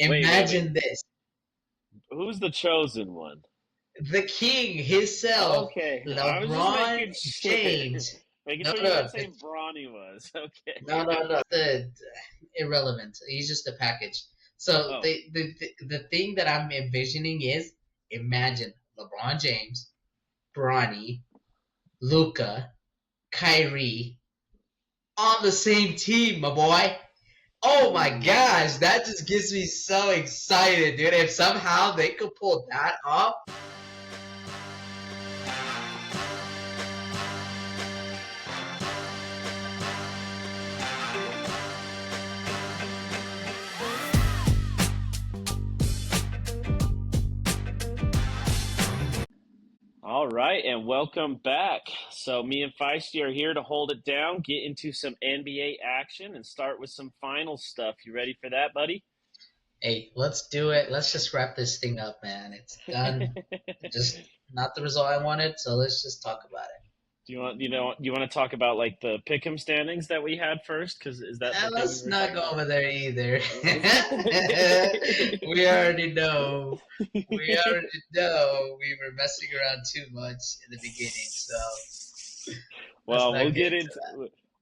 Wait. Imagine this. Who's the chosen one? The king himself, Okay, I was just LeBron making sure. James. Making No, sure you no, weren't saying Bronny was. no. The irrelevant. He's just a package. So Oh. the thing that I'm envisioning is imagine LeBron James, Bronny, Luca, Kyrie on the same team, my boy. Oh my Ooh. gosh, that just gets me so excited, dude. If somehow they could pull that off. All right, and welcome back. So me and Feisty are here to hold it down, get into some NBA action, and start with some final stuff. You ready for that, buddy? Hey, let's do it. Let's just wrap this thing up, man. It's done. Just not the result I wanted, so let's just talk about it. You want to talk about like the pick'em standings that we had first? Because is that the thing you Let's were not talking go about? over there either. We already know. We already know we were messing around too much in the beginning, so let's Well, not we'll get get into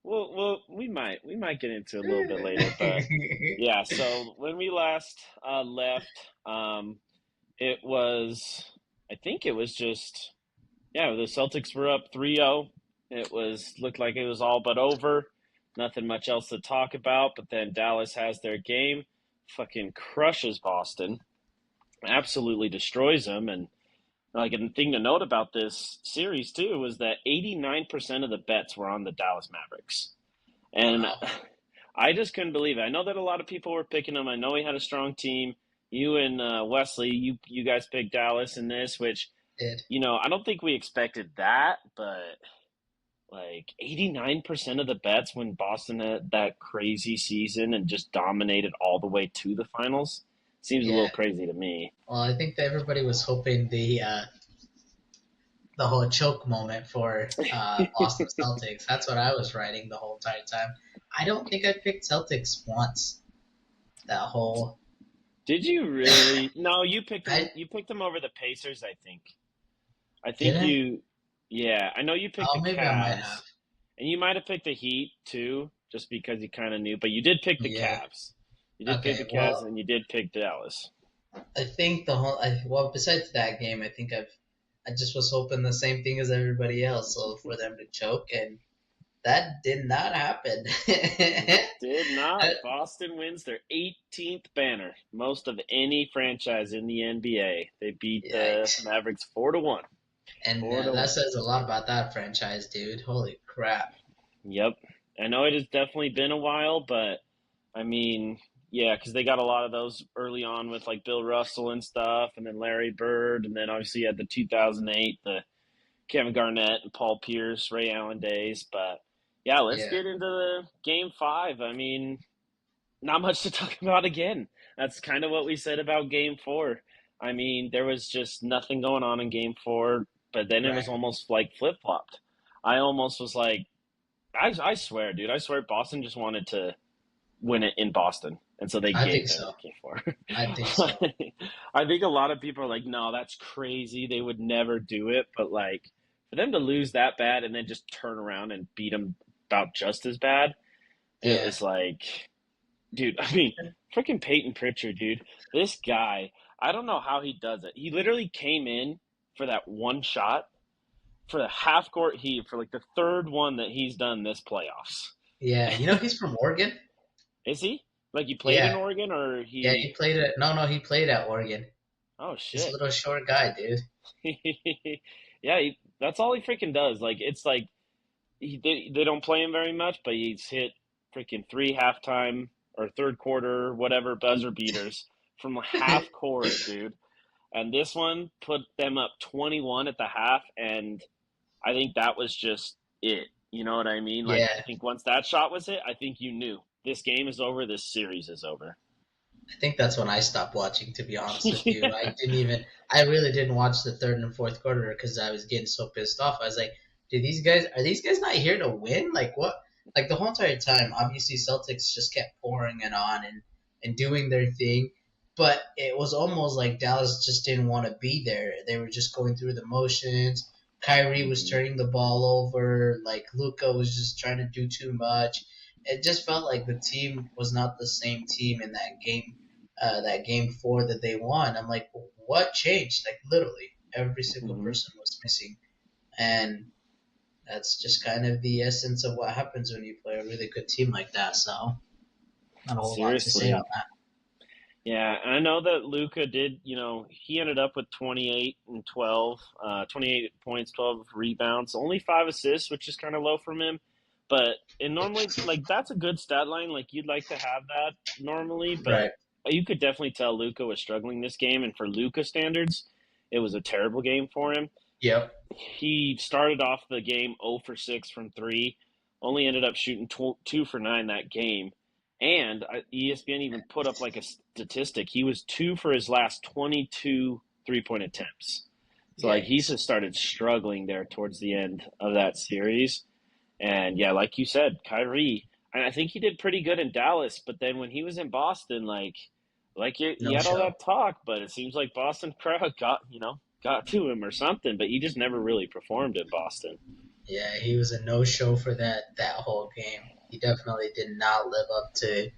into we might get into a little bit later, but that. yeah. So when we last left, it was I think it was just yeah, the Celtics were up 3-0. It was looked like it was all but over. Nothing much else to talk about, but then Dallas has their game, fucking crushes Boston, absolutely destroys them, and like a thing to note about this series too was that 89% of the bets were on the Dallas Mavericks. And Wow. I just couldn't believe it. I know that a lot of people were picking them. I know he had a strong team. You and Wesley, you guys picked Dallas in this, which Did. I don't think we expected that, but like 89% of the bets when Boston had that crazy season and just dominated all the way to the finals seems a Yeah. little crazy to me. Well, I think that everybody was hoping the whole choke moment for Boston Celtics. That's what I was writing the whole entire time. I don't think I picked Celtics once. That whole Did you really? No, you picked them. I You picked them over the Pacers, I think. I did think I? you. Yeah, I know you picked Oh, the maybe I might have. Cavs, and you might have picked the Heat too, just because you kind of knew. But you did pick the Yeah. Cavs. You did pick Okay. the Cavs, Well, and you did pick Dallas. I think the whole. Well, besides that game, I think I just was hoping the same thing as everybody else, so for them to choke, and that did not happen. Did not. Boston wins their 18th banner, most of any franchise in the NBA. They beat the Yikes. Mavericks 4-1. And Four to that one. says a lot about that franchise, dude. Holy crap. Yep. I know it has definitely been a while, but I mean, yeah, because they got a lot of those early on with like Bill Russell and stuff, and then Larry Bird, and then obviously you had the 2008, the Kevin Garnett and Paul Pierce, Ray Allen days. But yeah, let's Yeah. get into the game five. I mean, not much to talk about again. That's kind of what we said about game four. I mean, there was just nothing going on in game four, but then it Right. was almost like flip flopped. I almost was like, I swear, dude, I swear Boston just wanted to win it in Boston. And so they I think gave them so. game four. I think so. I think a lot of people are like, no, that's crazy. They would never do it. But like, for them to lose that bad and then just turn around and beat them about just as bad, it Yeah. was like, dude, I mean, freaking Peyton Pritchard, dude. This guy, I don't know how he does it. He literally came in for that one shot for the half court heat for like the third one that he's done this playoffs. Yeah. You know he's from Oregon? Is he? Like he played in Yeah. Oregon or Yeah, he he played at no, he played at Oregon. Oh He's a shit. little short guy, dude. Yeah, that's all he freaking does. Like it's like they don't play him very much, but he's hit freaking three halftime or third quarter whatever buzzer beaters from half court, dude. And this one put them up 21 at the half, and I think that was just it. You know what I mean? Like I Yeah. think once that shot was hit, I think you knew this game is over, this series is over. I think that's when I stopped watching, to be honest with you. I really didn't watch the third and fourth quarter because I was getting so pissed off. I was like, are these guys not here to win? Like, what? Like, the whole entire time, obviously, Celtics just kept pouring it on and doing their thing. but it was almost like Dallas just didn't want to be there. They were just going through the motions. Kyrie was Hmm. turning the ball over. Like Luka was just trying to do too much. It just felt like the team was not the same team in that game four that they won. I'm like, what changed? Like literally, every single Hmm. person was missing, and that's just kind of the essence of what happens when you play a really good team like that. So, not a whole lot to say on Seriously. Yeah, and I know that Luca did, he ended up with 28 and 12, 28 points, 12 rebounds, only 5 assists, which is kind of low from him. But and normally, like, that's a good stat line. Like, you'd like to have that normally, that. but Right. you could definitely tell Luca was struggling this game. And for Luca standards, it was a terrible game for him. Yep. He started off the game 0 for 6 from three, only ended up shooting 2 for 9 that game. And ESPN even put up like a statistic. He was 2 for his last 22 three-point attempts. So like he Yikes. just started struggling there towards the end of that series. And yeah, like you said, Kyrie, and I think he did pretty good in Dallas, but then when he was in Boston, like you No had all show. that talk, but it seems like Boston crowd got to him or something, but he just never really performed in Boston. Yeah, he was a no show for that whole game. He definitely did not live up to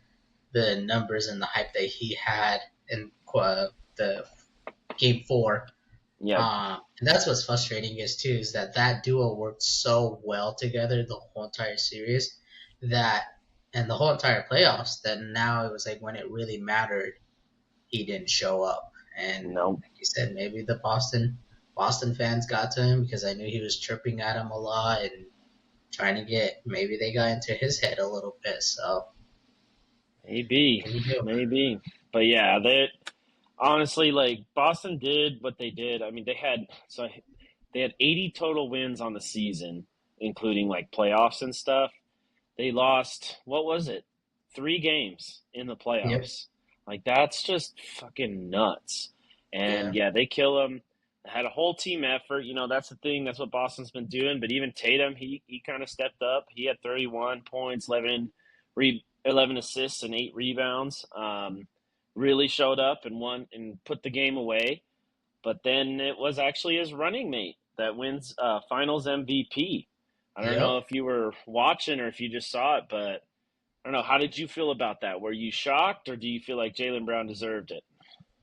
the numbers and the hype that he had in the game four. Yeah, And that's what's frustrating is too is that duo worked so well together the whole entire series that and the whole entire playoffs that now it was like when it really mattered he didn't show up. And no, like you said, maybe the Boston fans got to him because I knew he was chirping at him a lot and trying to get maybe they got into his head a little bit. So what maybe, can you do? maybe, but yeah, they honestly like Boston did what they did. I mean, they had 80 total wins on the season, including like playoffs and stuff. They lost, what was it? 3 games in the Yep. playoffs. Like, that's just fucking nuts. And Yeah. yeah, they kill them. Had a whole team effort. That's the thing. That's what Boston's been doing. But even Tatum, he kind of stepped up. He had 31 points, 11 assists, and 8 rebounds. Really showed up and won and put the game away. But then it was actually his running mate that wins Finals MVP. I don't know Yep. if you were watching or if you just saw it, but I don't know. How did you feel about that? Were you shocked, or do you feel like Jaylen Brown deserved it?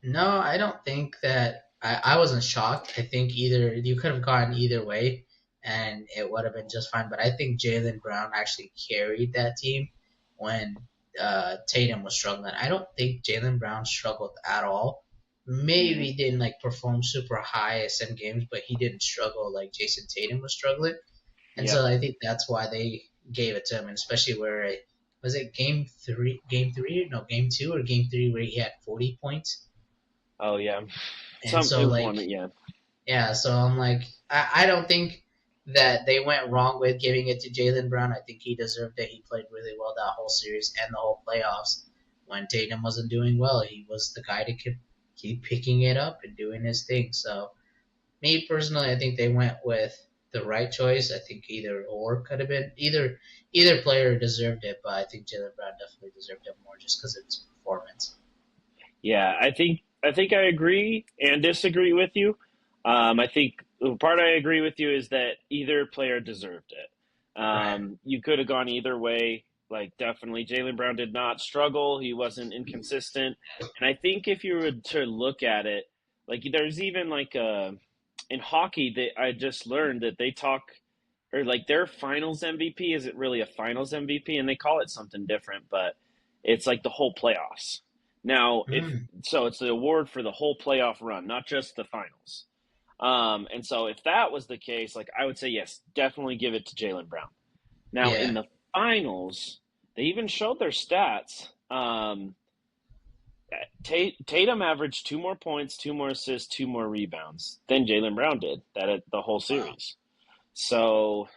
No, I don't think that I wasn't shocked. I think either you could have gone either way and it would have been just fine. But I think Jalen Brown actually carried that team when Tatum was struggling. I don't think Jalen Brown struggled at all. Mm, Maybe didn't like perform super high at some games, but he didn't struggle like Jason Tatum was struggling. And yep. so I think that's why they gave it to him, and especially where it was it game two or game three where he had 40 points. Oh yeah. And It so was like one. Yeah. yeah, so I'm like I don't think that they went wrong with giving it to Jalen Brown. I think he deserved it. He played really well that whole series and the whole playoffs. When Tatum wasn't doing well, he was the guy to keep picking it up and doing his thing. So me personally, I think they went with the right choice. I think either or could have been either player deserved it, but I think Jalen Brown definitely deserved it more just because of his performance. Yeah, I think I agree and disagree with you. I think the part I agree with you is that either player deserved it. Right. You could have gone either way. Like definitely, Jalen Brown did not struggle. He wasn't inconsistent, and I think if you were to look at it, like there's even like in hockey that I just learned that they talk or like their Finals MVP isn't really a Finals MVP, and they call it something different, but it's like the whole playoffs. Now, if Mm, so, it's the award for the whole playoff run, not just the finals. And so, if that was the case, like I would say, yes, definitely give it to Jalen Brown. Now, in yeah. the finals, they even showed their stats. Tatum averaged 2 more points, 2 more assists, 2 more rebounds than Jalen Brown did the whole Wow. series. So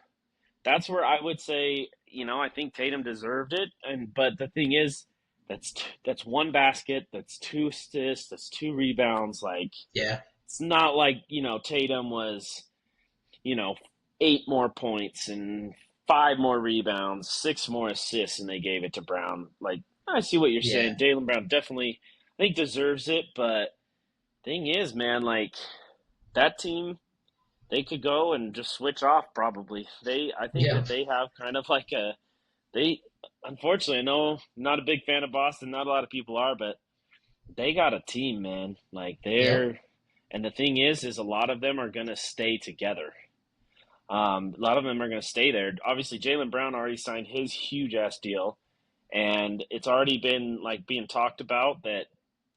that's where I would say, I think Tatum deserved it. And but the thing is, that's one basket, that's 2 assists, that's 2 rebounds. Like Yeah. it's not like Tatum was you know 8 more points and 5 more rebounds, 6 more assists, and they gave it to Brown. Like I see what you're Yeah. saying. Jalen Brown definitely. I think deserves it, but thing is, man, like that team, they could go and just switch off probably. I think Yeah, that they have kind of like they, unfortunately, I know I'm not a big fan of Boston, not a lot of people are, but they got a team, man. Like yep, and the thing is a lot of them are going to stay together. A lot of them are going to stay there. Obviously, Jalen Brown already signed his huge ass deal, and it's already been like being talked about that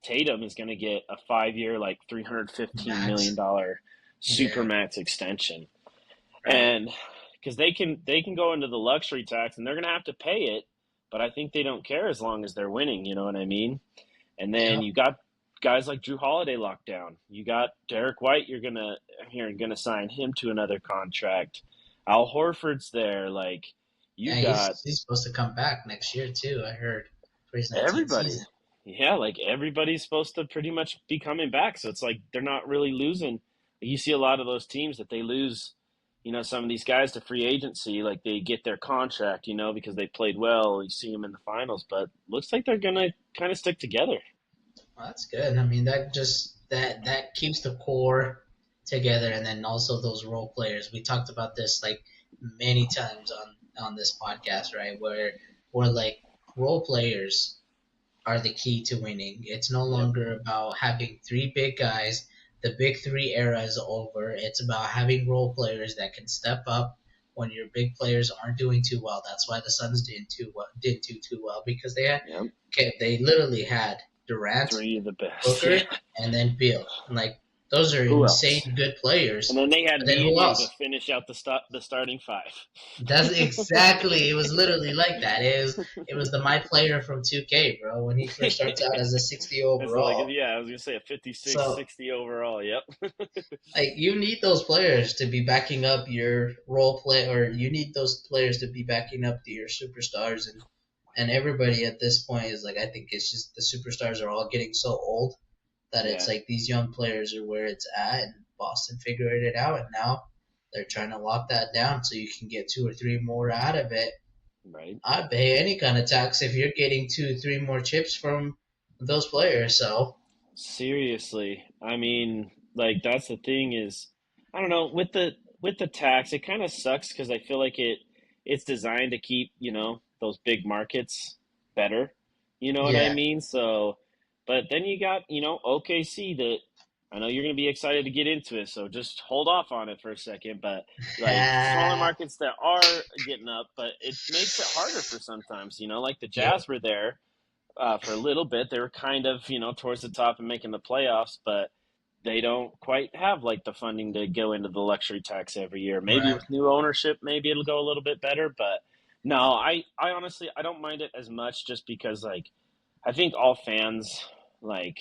Tatum is going to get a 5 year, like $315 max. million super Yeah, max extension, right. and because they can go into the luxury tax and they're going to have to pay it, but I think they don't care as long as they're winning. You know what I mean? And then Yep. you got guys like Drew Holiday locked down. You got Derek White. You're gonna sign him to another contract. Al Horford's there. Like you Yeah, got he's supposed to come back next year too. I heard for his 19th everybody. season. Yeah, like everybody's supposed to pretty much be coming back. So it's like they're not really losing. You see a lot of those teams that they lose, some of these guys to free agency, like they get their contract, because they played well. You see them in the finals, but looks like they're gonna kind of stick together. Well, that's good. I mean, that keeps the core together, and then also those role players. We talked about this like many times on this podcast, right? Where like role players are the key to winning. It's no Yep. longer about having three big guys. The big three era is over. It's about having role players that can step up when your big players aren't doing too well. That's why the Suns didn't do too well because Yep. they literally had Durant, Three of the best. Yeah. Booker, and then Beal. And like those are Who else? insane good And players. then they had But then me who and you to else? finish out the starting five. That's exactly. It was literally like that. It was the my player from 2K, bro. When he first starts out as a 60 It's like, overall. yeah, I was gonna say a 56, So 60 overall. Yep. like you need those players to be backing up your role play, or you need those players to be backing up your superstars, and everybody at this point is like I think it's just the superstars are all getting so old that it's Yeah. like these young players are where it's at, and Boston figured it out, and now they're trying to lock that down so you can get two or three more out of it. Right. I'd pay any kind of tax if you're getting two, three more chips from those players. So Seriously, I mean, like that's the thing is, I don't know, with the tax, it kind of sucks because I feel like it's designed to keep, those big markets better. You know what I yeah, mean? So, but then you got, OKC that I know you're going to be excited to get into it, so just hold off on it for a second, but like smaller markets that are getting up, but it makes it harder for sometimes, like the yep, Jazz were there for a little bit. They were kind of, towards the top and making the playoffs, but they don't quite have like the funding to go into the luxury tax every year. Maybe right, with new ownership, maybe it'll go a little bit better. But no, I honestly, I don't mind it as much just because like I think all fans like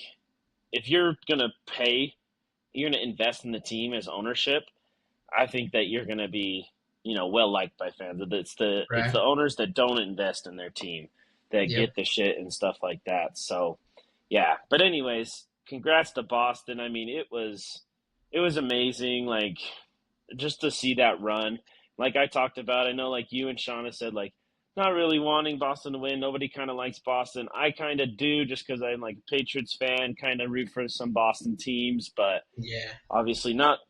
if you're gonna pay, you're gonna invest in the team as ownership. I think that you're going to be, well liked by fans. It's the right, owners that don't invest in their team that yep. get the shit and stuff like that. So, yeah. But anyways, congrats to Boston. I mean, it was amazing. Like just to see that run. Like I talked about, I know like you and Shauna said like not really wanting Boston to win. Nobody kind of likes Boston. I kind of do just because I'm like a Patriots fan, kind of root for some Boston teams, but Yeah. obviously not.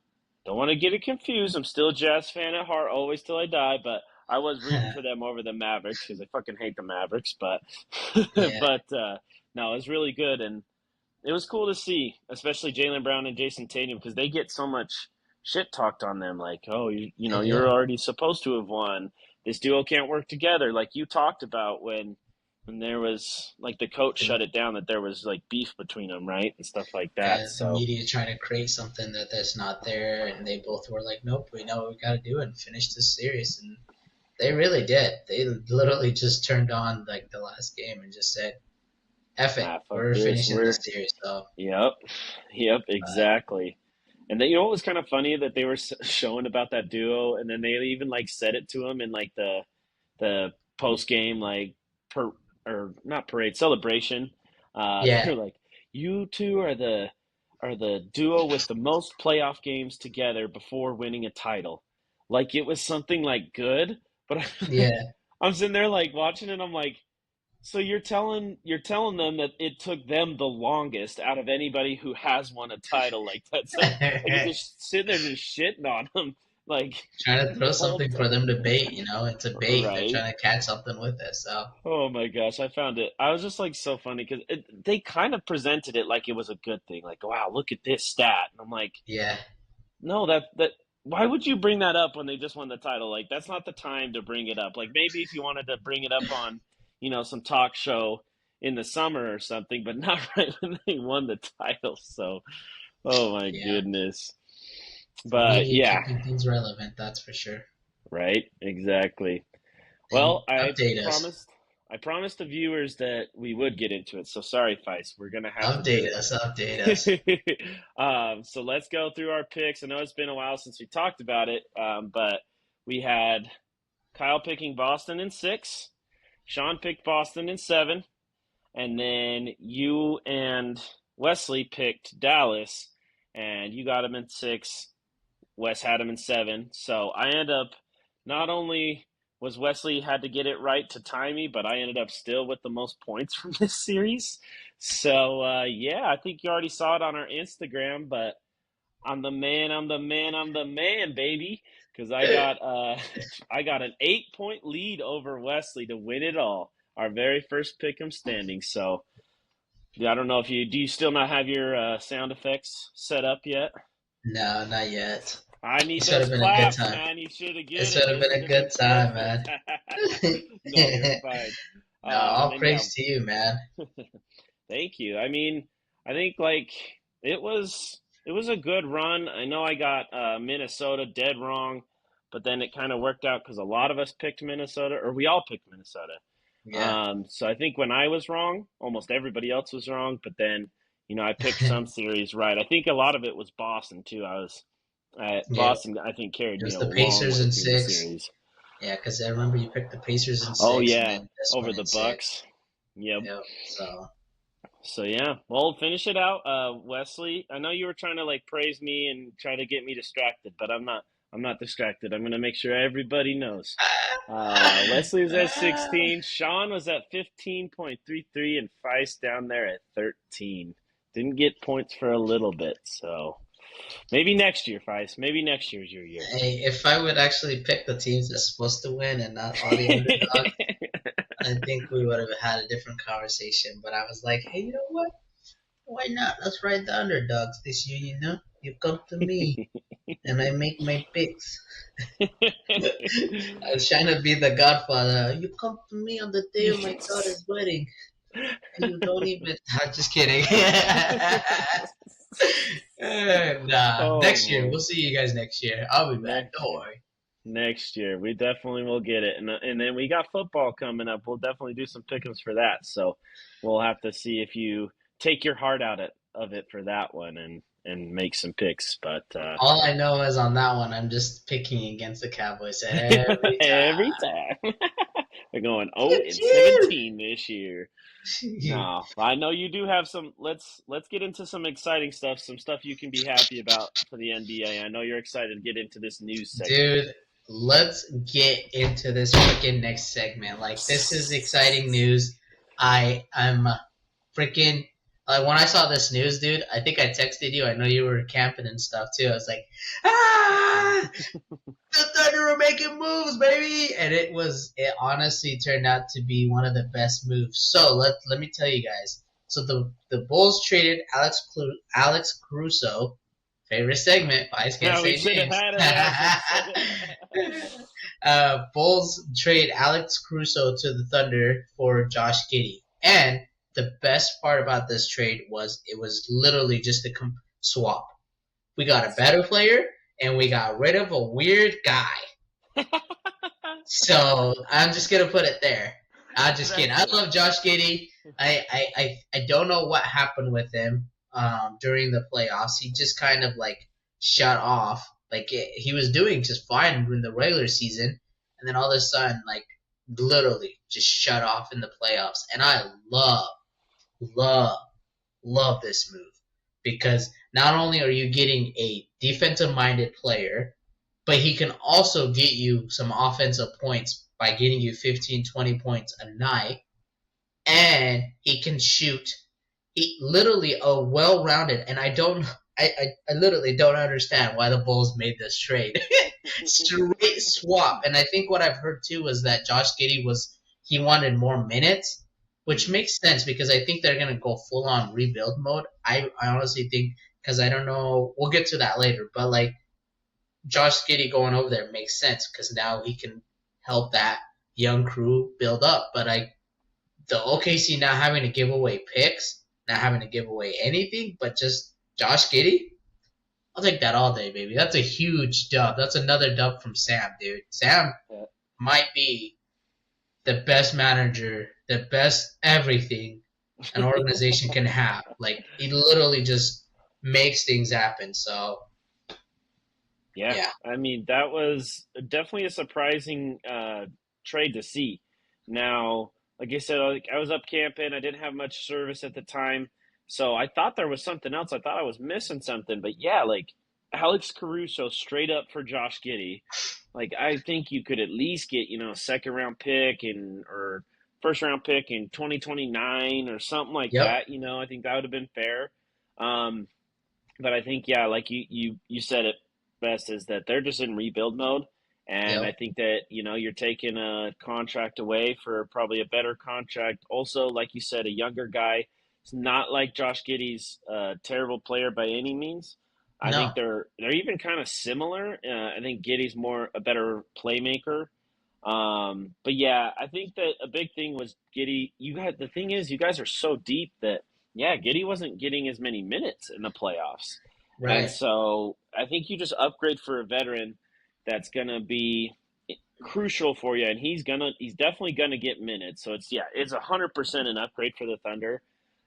Don't want to get it confused. I'm still a Jazz fan at heart, always till I die. But I was rooting for them over the Mavericks because I fucking hate the Mavericks. But Yeah. no, it was really good, and it was cool to see, especially Jalen Brown and Jason Tatum because they get so much shit talked on them. Like, oh, They you're do. already supposed to have won. This duo can't work together. Like you talked about when there was like the coach The, shut it down that there was like beef between them, right, and stuff like that. the So media trying to create something that's not there, and they both were like, "Nope, we know what we got to do and finish this series." And they really did. They literally just turned on like the last game and just said, "F it, nah, fuck we're this. finishing We're this series." So, Yep, yep, but exactly. And then you know what was kind of funny that they were showing about that duo, and then they even like said it to him in like the post game like per or not parade celebration. yeah, They're like, you two are the duo with the most playoff games together before winning a title. Like it was something like good, but yeah, I'm sitting there like watching it. I'm like, So you're telling them that it took them the longest out of anybody who has won a title like that. So like you're just sitting there just shitting on them like Trying to throw the whole something for them to bait, it's a bait. They're right. trying to catch something with it. So Oh my gosh, I found it. I was just like so funny because they kind of presented it like it was a good thing. Like, wow, look at this stat. And I'm like, yeah, no, that why would you bring that up when they just won the title? Like that's not the time to bring it up. Like maybe if you wanted to bring it up on, some talk show in the summer or something, but not right when they won the title. So, oh my yeah. goodness. The But media yeah, keeping things relevant, that's for sure. right, exactly. And Well, I update us, promised I promised the viewers that we would get into it. So sorry, Feist, we're gonna have to do update us, update us. it. So let's go through our picks. I know it's been a while since we talked about it, but we had Kyle picking Boston in 6, Sean picked Boston in 7, and then you and Wesley picked Dallas, and you got him in 6. Wes had him in 7. So I end up not only was Wesley had to get it right to tie me, but I ended up still with the most points from this series. So yeah, I think you already saw it on our Instagram, but I'm the man, I'm the man, I'm the man, baby. Because I got I got an 8-point lead over Wesley to win it all. Our very first pick'em standing. So yeah, I don't know if you still not have your sound effects set up yet. No, not yet. I need This would those have been a good claps, time. man. You should have get This it. would have Those been would a have been good time, perfect. man. No, you're fine. No, And all then yeah, praise to you, man. thank you. I mean, I think like it was a good run. I know I got Minnesota dead wrong, but then it kind of worked out because a lot of us picked Minnesota, or we all picked Minnesota. Yeah, So I think when I was wrong, almost everybody else was wrong. But then, I picked some series right. I think a lot of it was Boston too. I was yeah. Boston. I think carried It me was a the long Pacers way in through the 6. series. Yeah, because I remember you picked the Pacers in Oh 6 and yeah, then this over one the in 6. Bucks. Yep. Yep. So So yeah, well, finish it out, Wesley. I know you were trying to like praise me and try to get me distracted, but I'm not. I'm not distracted. I'm gonna make sure everybody knows. Wesley was at 16. Sean was at 15.33, and Feist down there at 13. Didn't get points for a little bit, so maybe next year, Feist. Maybe next year's your year. hey, if I would actually pick the teams that's supposed to win and not all the underdogs, I think we would have had a different conversation. But I was like, hey, you know what? Why not? Let's ride the underdogs this year, You come to me and I make my picks. I was trying to be the godfather. You come to me on the day of my daughter's wedding and you don't even. I'm just kidding. Nah, Oh next year. We'll boy. see you guys next year. I'll be back. Next Don't worry. next year, we definitely will get it, and then we got football coming up. We'll definitely do some pick'ems for that. So we'll have to see if you take your heart out of it for that one and make some picks. But All I know is on that one, I'm just picking against the Cowboys every every time. time we're going Look 0 at and you! 17 this year. No, I know you do have some. Let's get into some exciting stuff, some stuff you can be happy about for the NBA. I know you're excited to get into this news segment. Dude, let's get into this freaking next segment. Like, this is exciting news. I'm freaking like when I saw this news, dude. I think I texted you. I know you were camping and stuff too. I was like, ah, the Thunder are making moves, baby, and it honestly turned out to be one of the best moves. So let me tell you guys. So the Bulls traded Alex Caruso. Favorite segment. I just can't Now we say should have names. had it. I should have said it. Bulls trade Alex Caruso to the Thunder for Josh Giddey. And the best part about this trade was it was literally just a swap. We got a better player and we got rid of a weird guy. So I'm just gonna put it there. I'm just kidding. That's I it. love Josh Giddey. I don't know what happened with him during the playoffs. He just kind of like shut off. Like he was doing just fine in the regular season, and then all of a sudden, like literally, just shut off in the playoffs. And I love, love this move because not only are you getting a defensive minded player, but he can also get you some offensive points by getting you 15, 20 points a night. and he can shoot. He literally a well-rounded, and I literally don't understand why the Bulls made this trade. Straight swap, and I think what I've heard too was that Josh Giddey he wanted more minutes, which Mhm. makes sense because I think they're gonna go full on rebuild mode. I honestly think because I don't know, we'll get to that later, but like Josh Giddey going over there makes sense because now he can help that young crew build up. But the OKC not having to give away picks, not having to give away anything, but just Josh Giddey, I'll take that all day, baby. That's a huge dub. That's another dub from Sam, dude. Sam Yeah. might be the best manager, the best everything an organization can have. Like he literally just makes things happen. So Yeah, yeah, I mean that was definitely a surprising trade to see. Now, like I said, like I was up camping. I didn't have much service at the time, so I thought there was something else. I thought I was missing something, but yeah, like Alex Caruso straight up for Josh Giddey. Like I think you could at least get second round pick and or first round pick in 2029 or something like yep, that. I think that would have been fair. Um, but I think yeah, like you said it best is that they're just in rebuild mode, and I yep, think that you're taking a contract away for probably a better contract. Also, like you said, a younger guy. It's not like Josh Giddey's a terrible player by any means. I think no, they're even kind of similar. I think Giddey's more a better playmaker. But yeah, I think that a big thing was Giddey. The thing is, you guys are so deep that yeah, Giddey wasn't getting as many minutes in the playoffs. And right, so I think you just upgrade for a veteran that's going to be crucial for you. And he's definitely going to get minutes. So it's 100% an upgrade for the Thunder.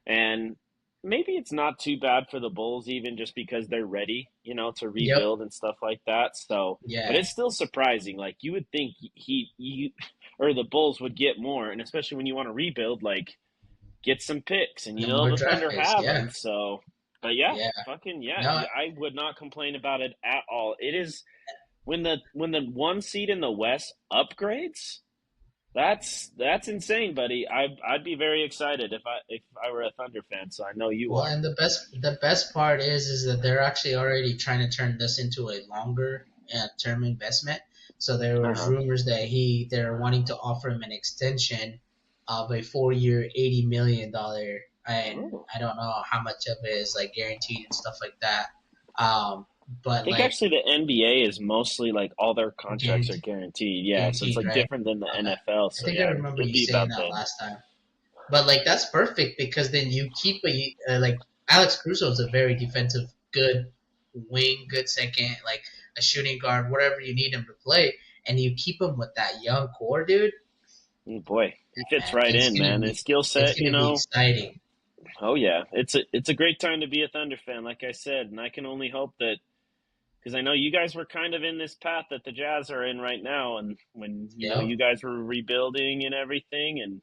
And maybe it's not too bad for the Bulls, even just because they're ready, to yep, rebuild and stuff like that. So, but yeah. it's still surprising. Like you would think or the Bulls would get more. And especially when you want to rebuild, like, get some picks, and No more the draft Thunder picks. have Yeah, them. So, but yeah, yeah. fucking yeah, No, I would not complain about it at all. It is when the one seed in the West upgrades. That's insane, buddy. I'd be very excited if I were a Thunder fan. So I know you well, are. and the best part is that they're actually already trying to turn this into a longer term investment. So there Uh was huh. rumors that they're wanting to offer him an extension of a 4-year, $80 million, and Oh. I don't know how much of it is like guaranteed and stuff like that. Um, I but think like actually the NBA is mostly like all their contracts are guaranteed, guaranteed. Yeah, so it's guaranteed, like right? different than the Okay. NFL. I So think I yeah, remember it'd you be saying about that then. last time. But like that's perfect because then you keep like Alex Caruso is a very defensive, good wing, good second, like a shooting guard, whatever you need him to play, and you keep him with that young core, dude. Boy, he fits Man, right it's in, gonna man. His be skill it's set, gonna be exciting. Oh yeah, it's a great time to be a Thunder fan, like I said, and I can only hope that because I know you guys were kind of in this path that the Jazz are in right now, and when Yep. you guys were rebuilding and everything and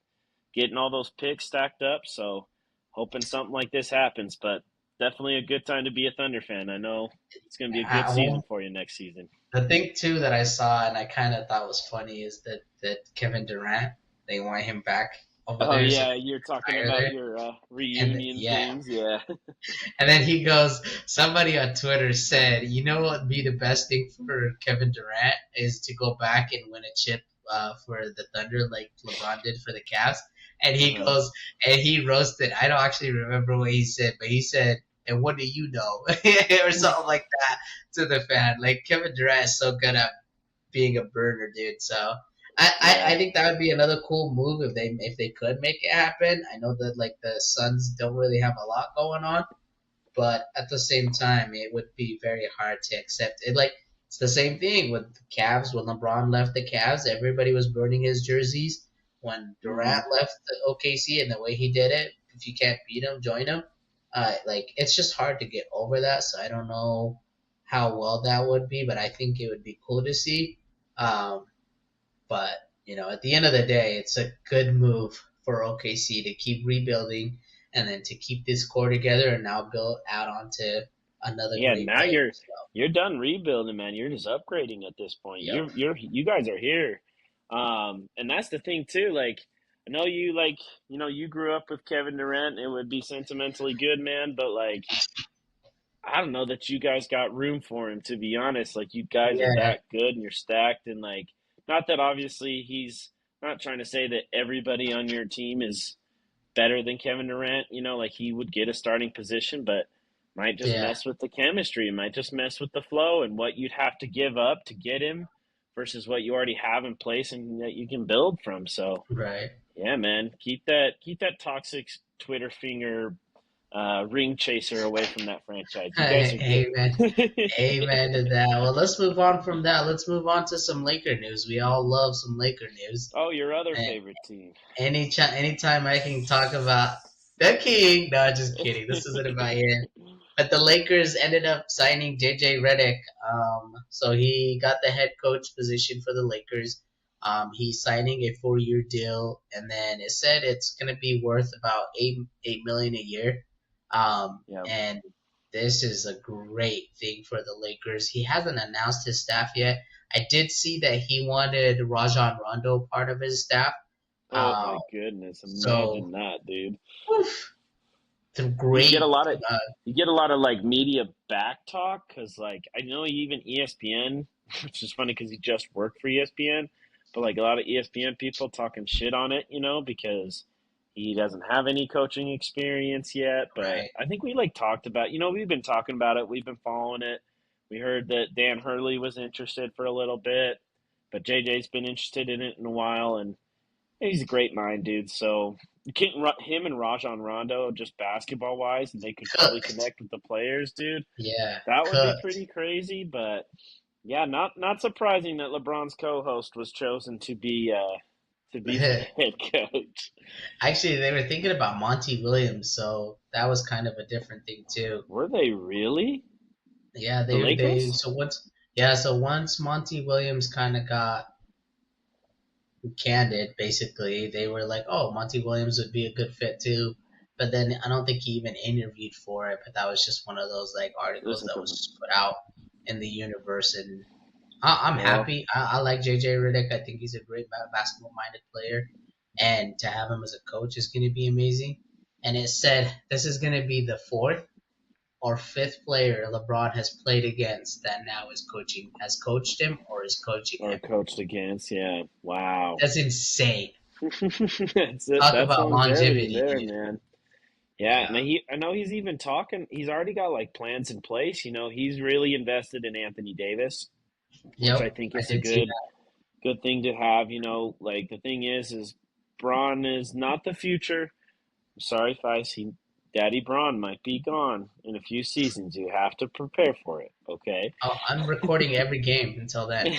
getting all those picks stacked up, so hoping something like this happens, but definitely a good time to be a Thunder fan. I know it's going to be a At good season home, for you next season. the thing too that I saw and I kind of thought was funny is that Kevin Durant, they want him back over Oh there so yeah, they you're talking can retire about there, your and reunion yeah. things, yeah. And then he goes, somebody on Twitter said, you know what would be the best thing for Kevin Durant is to go back and win a chip for the Thunder like LeBron did for the Cavs. And he Uh-huh. goes, and he roasted. I don't actually remember what he said, but he said, and what do you know? Or something like that to the fan. Like Kevin Durant is so good at being a burner, dude. So I Yeah. think that would be another cool move if they could make it happen. I know that like the Suns don't really have a lot going on, but at the same time, it would be very hard to accept it. Like it's the same thing with the Cavs. When LeBron left the Cavs, everybody was burning his jerseys. When Hmm. Durant left the OKC and the way he did it, if you can't beat him, join him. Like it's just hard to get over that. So I don't know how well that would be, but I think it would be cool to see. Um, but at the end of the day, it's a good move for OKC to keep rebuilding and then to keep this core together and now build out onto another Yeah, great now player. you're So, you're done rebuilding, man. You're just upgrading at this point. yep, You guys are here. And that's the thing too. Like, I know you like, you grew up with Kevin Durant. It would be sentimentally good, man, but like, I don't know that you guys got room for him, to be honest. Like, you guys are Yeah, that good and you're stacked. And, like, not that obviously he's not trying to say that everybody on your team is better than Kevin Durant, like he would get a starting position, but might just yeah, mess with the chemistry, might just mess with the flow and what you'd have to give up to get him versus what you already have in place and that you can build from. So, right. yeah, man, keep that toxic Twitter finger ring chaser away from that franchise. You guys are Amen. good. Amen to that. Well, let's move on from that. Let's move on to some Laker news. We all love some Laker news. Oh, your other And favorite team. anytime I can talk about the King. No, just kidding. This isn't about him. But the Lakers ended up signing JJ Redick. So he got the head coach position for the Lakers. He's signing a 4-year deal, and then it said it's going to be worth about eight million a year. Yeah. And this is a great thing for the Lakers. He hasn't announced his staff yet. I did see that he wanted Rajon Rondo part of his staff. Oh Uh, my goodness, so, imagine that, dude. oof, the You get a great. lot of Uh, you get a lot of like media back talk because like I know even ESPN, which is funny because he just worked for ESPN, but like a lot of ESPN people talking shit on it, because he doesn't have any coaching experience yet. But right. I think we like talked about, we've been talking about it, we've been following it. We heard that Dan Hurley was interested for a little bit, but JJ's been interested in it in a while, and he's a great mind, dude. So him and Rajon Rondo, just basketball wise, and they could probably Cooked. connect with the players, dude. Yeah, That would be cooked. pretty crazy. But yeah, not surprising that LeBron's co-host was chosen to be the head coach. Actually, they were thinking about Monty Williams, so that was kind of a different thing too. Were they really Yeah, the they Lakers? so once Monty Williams kind of got candid, basically, they were like, "Oh, Monty Williams would be a good fit too." But then I don't think he even interviewed for it. But that was just one of those like articles This is that the was put out in the universe, and I'm well, happy. I like JJ Redick. I think he's a great basketball-minded player, and to have him as a coach is going to be amazing. And it said this is going to be the fourth or fifth player LeBron has played against that now is coaching, has coached him or is coaching or him. coached against. Yeah, wow. That's insane. That's it. Talk That's about longevity longevity, there, dude. man. Yeah, and Yeah. I know he's even talking. He's already got like plans in place. He's really invested in Anthony Davis, which I Yep. think I is a did see good thing to have. Like the thing is Braun is not the future. I'm sorry, Feist. Daddy Braun might be gone in a few seasons. You have to prepare for it. Okay. that. Oh, I'm recording every game until then.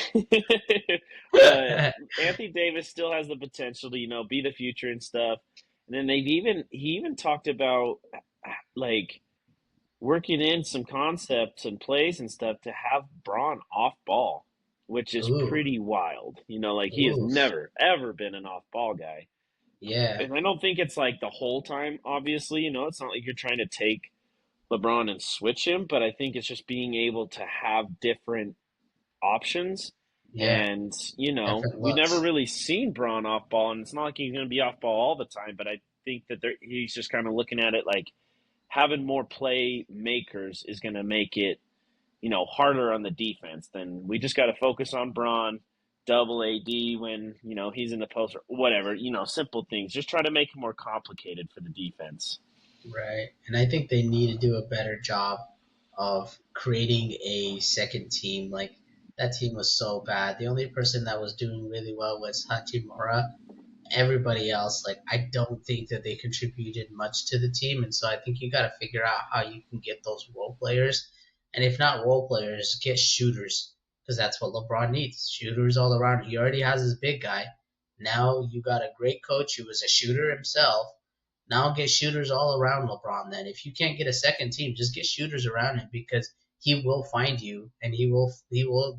But Anthony Davis still has the potential to, be the future and stuff. And then he even talked about like working in some concepts and plays and stuff to have Braun off ball, which is Ooh. pretty wild. Like he has Ooh. never ever been an off ball guy. Yeah. And I don't think it's like the whole time, obviously, it's not like you're trying to take LeBron and switch him, but I think it's just being able to have different options. Yeah. And, Different we've never looks. really seen Braun off ball, and it's not like he's going to be off ball all the time, but I think that he's just kind of looking at it like having more playmakers is going to make it, harder on the defense. Then we just got to focus on Braun, double AD when, he's in the post or whatever, simple things. Just try to make it more complicated for the defense. Right. And I think they need to do a better job of creating a second team. Like that team was so bad. The only person that was doing really well was Hachimura. Everybody else, like I don't think that they contributed much to the team, and so I think you got to figure out how you can get those role players, and if not role players, get shooters because that's what LeBron needs. Shooters all around. He already has his big guy. Now you got a great coach who was a shooter himself. Now get shooters all around LeBron. Then if you can't get a second team, just get shooters around him because he will find you and he will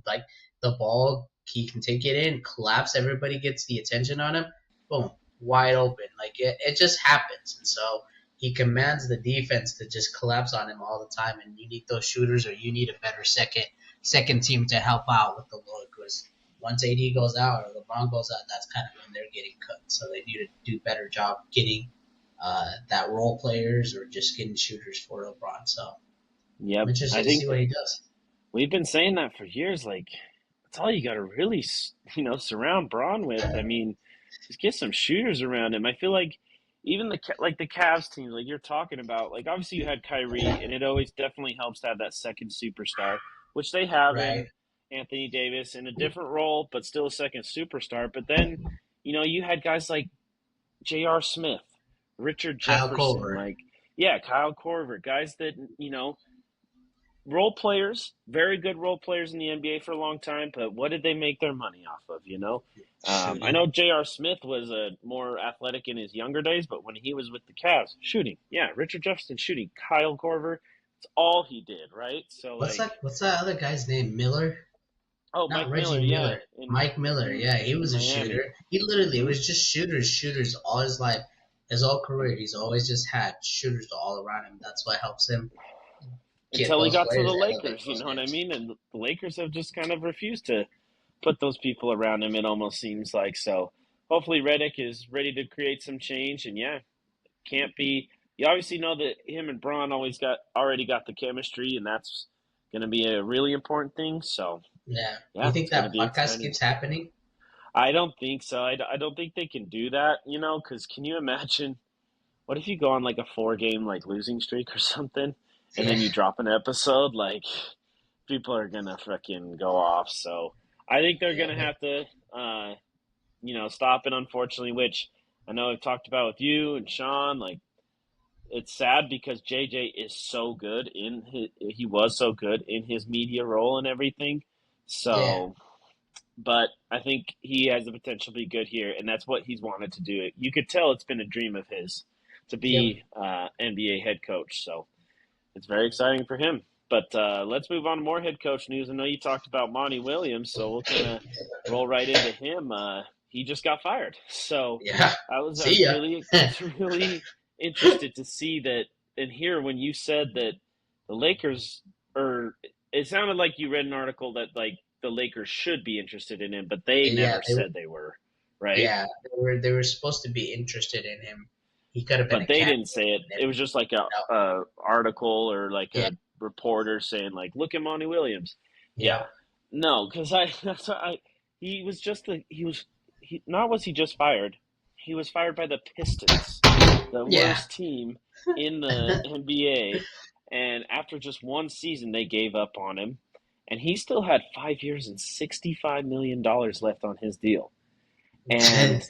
like the ball. He can take it in, collapse. Everybody gets the attention on him. Boom, wide open. Like it just happens. And so he commands the defense to just collapse on him all the time. And you need those shooters, or you need a better second team to help out with the Lakers. once AD goes out or LeBron goes out, that's kind of when they're getting cut. So they need to do a better job getting that role players or just getting shooters for LeBron. So I'm Yep. interested I to see think what he does. we've been saying that for years. Like, that's all you got to really, surround Braun with. I mean, just get some shooters around him. I feel like even like the Cavs team, like you're talking about, like obviously you had Kyrie, and it always definitely helps to have that second superstar, which they have Right. in Anthony Davis in a different role, but still a second superstar. But then, you had guys like J.R. Smith, Richard Kyle Jefferson, Korver. like yeah, Kyle Korver, guys that role players, very good role players in the NBA for a long time, but what did they make their money off of, I Shooting. know J.R. Smith was more athletic in his younger days, but when he was with the Cavs, shooting. Yeah, Richard Jefferson shooting. Kyle Korver, it's all he did, right? So, like, What's that other guy's name? Miller? oh, Not Mike Miller, Reggie yeah, Miller. Mike Miller. Yeah, he in was a Miami. shooter. He literally it Hmm. was just shooters all his life. His whole career, he's always just had shooters all around him. That's what helps him get Until he those got to the players, elevate Lakers, you those know what I games. mean? And the Lakers have just kind of refused to put those people around him, it almost seems like. So hopefully Reddick is ready to create some change. And yeah, can't be. You obviously know that him and Braun already got the chemistry, and that's going to be a really important thing. So Yeah. You yeah, think it's going to that be podcast exciting. keeps happening? I don't think so. I don't think they can do that, because can you imagine what if you go on like a 4 game like losing streak or something, and Yeah. then you drop an episode? Like people are gonna fucking go off. So I think they're Yeah. gonna have to, stop it. Unfortunately, which I know I've talked about with you and Sean. Like it's sad because JJ is so good he was so good in his media role and everything. Yeah. So, but I think he has the potential to be good here, and that's what he's wanted to do. You could tell it's been a dream of his to Yep. be NBA head coach. So it's very exciting for him. But let's move on to more head coach news. I know you talked about Monty Williams, so we'll kind of roll right into him. He just got fired, so Yeah. I See was ya. really interested to see that and hear when you said that the Lakers, or it sounded like you read an article that like the Lakers should be interested in him, but they Yeah, never said they were, right? yeah, they were supposed to be interested in him. He could have been But a they candidate. didn't say it. And It was just like no. a article or like Yeah. a reporter saying like, "Look at Monty Williams." Yeah, Yep. no, because I that's what he was just not was he just fired? He was fired by the Pistons, the Yeah. worst team in the NBA, and after just one season, they gave up on him, and he still had 5 years and $65 million left on his deal, and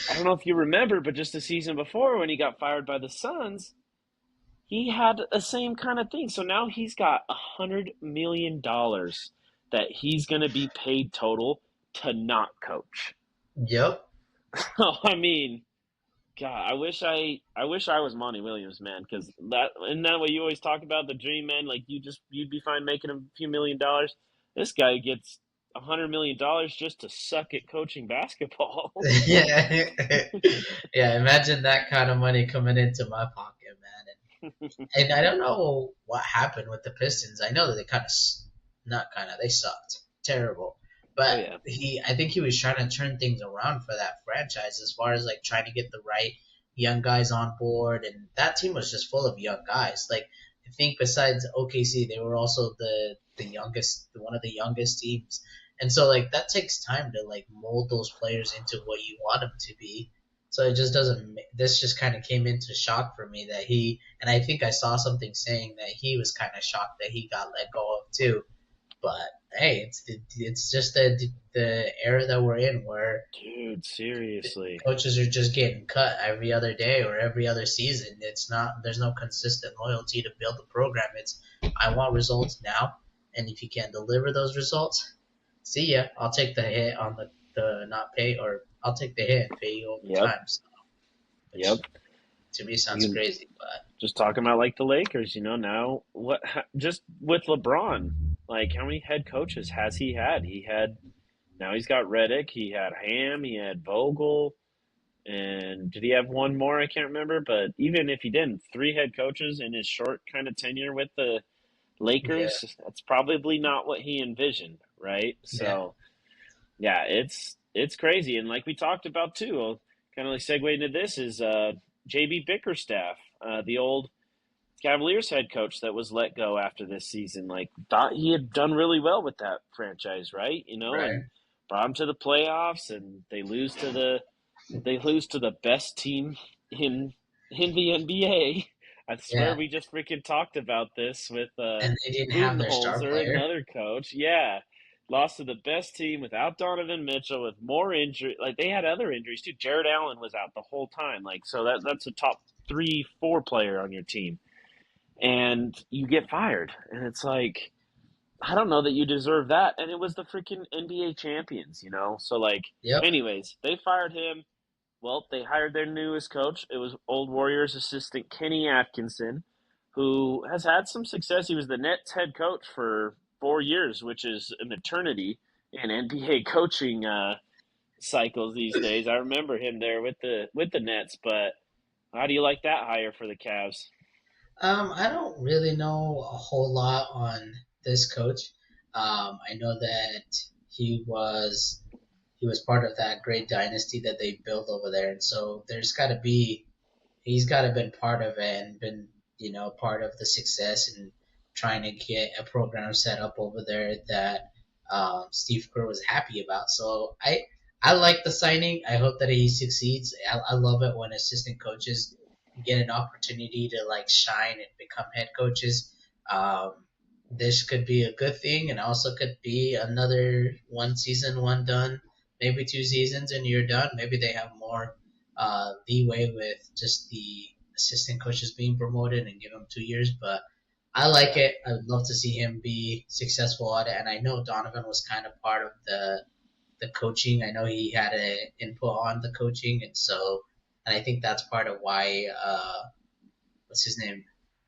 I don't know if you remember, but just the season before when he got fired by the Suns, he had the same kind of thing. So now he's got $100 million that he's going to be paid total to not coach. Yep. Oh, I mean, God, I wish I was Monty Williams, man, because that way you always talk about the dream, man. Like you'd be fine making a few $1 million. This guy gets $100 million just to suck at coaching basketball. Yeah. Yeah, imagine that kind of money coming into my pocket, man. And I don't know what happened with the Pistons. I know that they kind of, not kind of, they sucked, terrible. Oh But yeah, I think he was trying to turn things around for that franchise as far as like trying to get the right young guys on board, and that team was just full of young guys. Like I think besides OKC, they were also the youngest, one of the youngest teams, and so like that takes time to like mold those players into what you want them to be. So it just doesn't. This just kind of came into shock for me that he, and I think I saw something saying that he was kind of shocked that he got let go of too. But hey, it's just the era that we're in where dude, seriously. coaches are just getting cut every other day or every other season. It's not there's no consistent loyalty to build the program. It's I want results now, and if you can't deliver those results, see ya. I'll take the hit on the not pay, or I'll take the hit and pay you over Yep, time. So, yep. which to me sounds You crazy, but just talking about like the Lakers, now just with LeBron, like how many head coaches has he had? Now he's got Reddick, he had Ham, he had Vogel, and did he have one more? I can't remember, but even if he didn't, three head coaches in his short kind of tenure with the yeah, Lakers, that's probably not what he envisioned, right? Yeah. So yeah, it's crazy, and like we talked about too, kind of like segue into this is JB Bickerstaff, the old Cavaliers head coach that was let go after this season. Like thought he had done really well with that franchise, right? And Right. brought them to the playoffs, and they lose to the best team in in the NBA. I swear Yeah. we just freaking talked about this with And they didn't have their star Budenholzer, player. another coach. Yeah, lost to the best team without Donovan Mitchell with more injury. Like they had other injuries too. Jared Allen was out the whole time. Like so that's a top 3, 4 player on your team, and you get fired, and it's like I don't know that you deserve that. And it was the freaking NBA champions. So like, Yep. anyways, they fired him. Well, they hired their newest coach. It was old Warriors assistant Kenny Atkinson, who has had some success. He was the Nets head coach for 4 years, which is an eternity in NBA coaching cycles these days. I remember him there with the Nets. But how do you like that hire for the Cavs? I don't really know a whole lot on this coach. I know that he was he was part of that great dynasty that they built over there, and so there's got to be he's got to been part of it and been part of the success and trying to get a program set up over there that Steve Kerr was happy about. So I like the signing. I hope that he succeeds. I love it when assistant coaches get an opportunity to like shine and become head coaches. Um, this could be a good thing, and also could be another one season, one done, maybe 2 seasons, and you're done. Maybe they have more leeway with just the assistant coaches being promoted and give him 2 years. But I like Yeah. it. I would love to see him be successful at it. And I know Donovan was kind of part of the coaching. I know he had an input on the coaching, and I think that's part of why what's his name,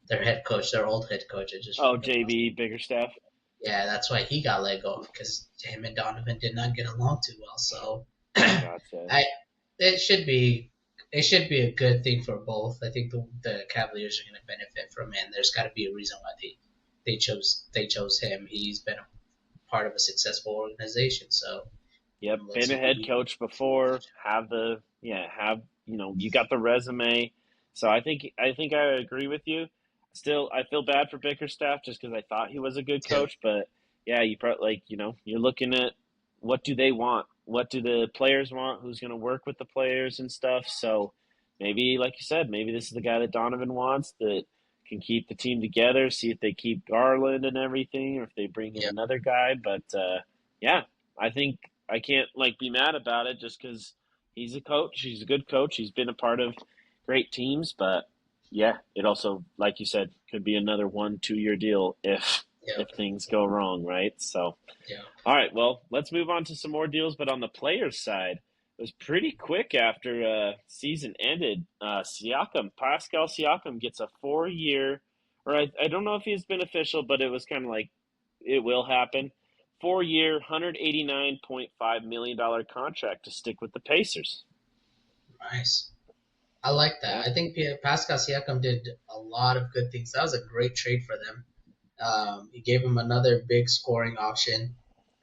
their head coach, their old head coach. I just Oh, forgot. JB Biggerstaff. Yeah, that's why he got let go because him and Donovan did not get along too well. So Gotcha. I it should be a good thing for both. I think the Cavaliers are going to benefit from it, and there's got to be a reason why they chose him. He's been a part of a successful organization, so Yep, let's been a hope head he coach head before. coach. You got the resume. So I think I agree with you. Still, I feel bad for Bickerstaff just because I thought he was a good Yep, coach, but yeah, you probably you're looking at what do they want, what do the players want, who's going to work with the players and stuff. So maybe, like you said, maybe this is the guy that Donovan wants that can keep the team together. See if they keep Garland and everything, or if they bring in yep, another guy. But yeah, I think I can't like be mad about it just because he's a coach. He's a good coach. He's been a part of great teams, but yeah, it also, like you said, could be another 1, 2 year deal if yep, things go wrong, right? So, yep. all right, well, let's move on to some more deals. But on the players' side, it was pretty quick after season ended. Pascal Siakam gets a 4 year, or I don't know if he's been official, but it was kind of like it will happen. 4 year, $189.5 million contract to stick with the Pacers. Nice. I like Yeah, that. I think Pascal Siakam did a lot of good things. That was a great trade for them. He gave him another big scoring option,